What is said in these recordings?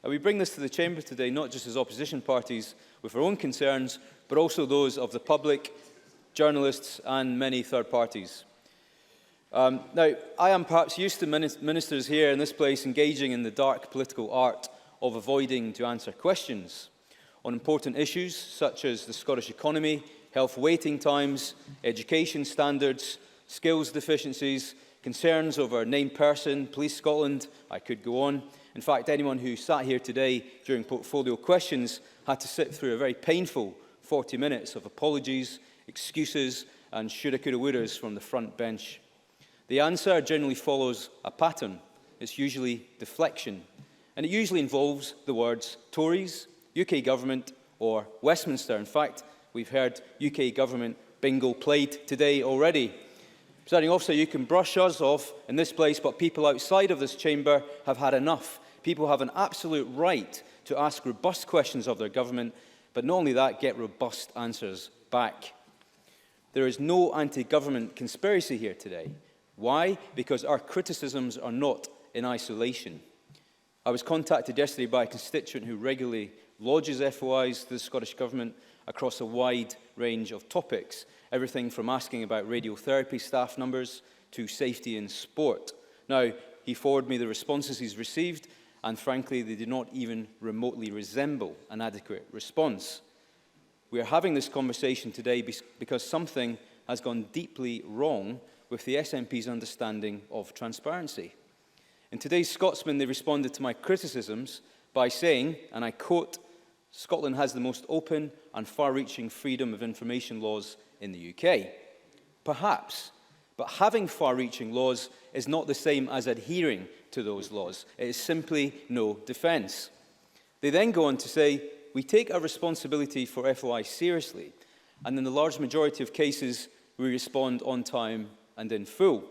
We bring this to the Chamber today not just as opposition parties with our own concerns, but also those of the public, journalists and many third parties. Now, I am perhaps used to ministers here in this place engaging in the dark political art of avoiding to answer questions on important issues such as the Scottish economy, health waiting times, education standards, skills deficiencies, concerns over named person, Police Scotland. I could go on. In fact, anyone who sat here today during portfolio questions had to sit through a very painful 40 minutes of apologies, excuses and shoulda, coulda, wouldas from the front bench. The answer generally follows a pattern. It's usually deflection. And it usually involves the words Tories, UK government or Westminster. In fact, we've heard UK government bingo played today already. Presiding Officer, you can brush us off in this place, but people outside of this chamber have had enough. People have an absolute right to ask robust questions of their government, but not only that, get robust answers back. There is no anti-government conspiracy here today. Why? Because our criticisms are not in isolation. I was contacted yesterday by a constituent who regularly lodges FOIs to the Scottish Government across a wide range of topics, everything from asking about radiotherapy staff numbers to safety in sport. Now, he forwarded me the responses he's received, and frankly, they do not even remotely resemble an adequate response. We are having this conversation today because something has gone deeply wrong with the SNP's understanding of transparency. In today's Scotsman, they responded to my criticisms by saying, and I quote, "Scotland has the most open and far-reaching freedom of information laws in the UK." Perhaps, but having far-reaching laws is not the same as adhering to those laws. It is simply no defence. They then go on to say, "We take our responsibility for FOI seriously, and in the large majority of cases, we respond on time and in full."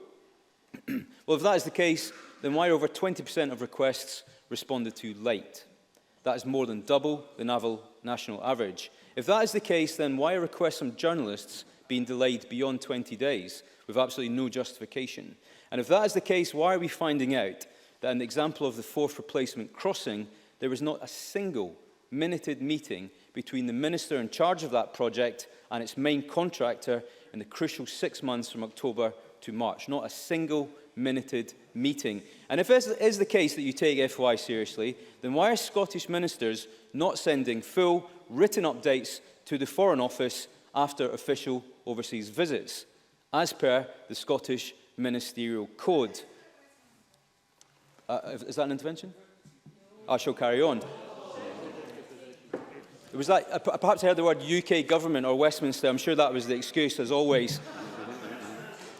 Well, if that is the case, then why are over 20% of requests responded to late? That is more than double the national average. If that is the case, then why are requests from journalists being delayed beyond 20 days with absolutely no justification? And if that is the case, why are we finding out that in the example of the Forth replacement crossing, there was not a single minuted meeting between the minister in charge of that project and its main contractor in the crucial 6 months from October to March? Not a single minuted meeting. And if it is the case that you take FOI seriously, then why are Scottish ministers not sending full written updates to the Foreign Office after official overseas visits, as per the Scottish Ministerial Code? Is that an intervention? I shall carry on. It was that, perhaps I heard the word UK government or Westminster. I'm sure that was the excuse, as always.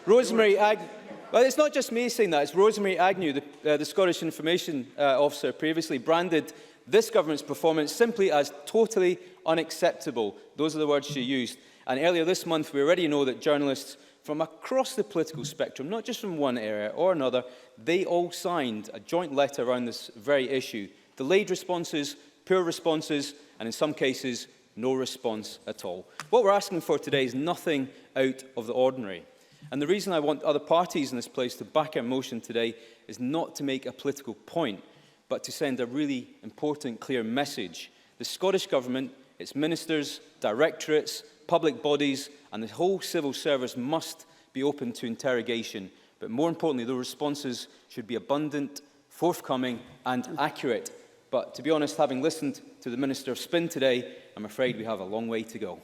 Rosemary Agnew. Well, it's not just me saying that. It's Rosemary Agnew, the Scottish Information Officer, previously branded this government's performance simply as totally unacceptable. Those are the words she used. And earlier this month, we already know that journalists from across the political spectrum, not just from one area or another, they all signed a joint letter around this very issue. Delayed responses, poor responses, and in some cases, no response at all. What we're asking for today is nothing out of the ordinary. And the reason I want other parties in this place to back our motion today is not to make a political point, but to send a really important, clear message. The Scottish Government, its ministers, directorates, public bodies, and the whole civil service must be open to interrogation. But more importantly, the responses should be abundant, forthcoming, and accurate. But to be honest, having listened to the Minister of Spin today, I'm afraid we have a long way to go.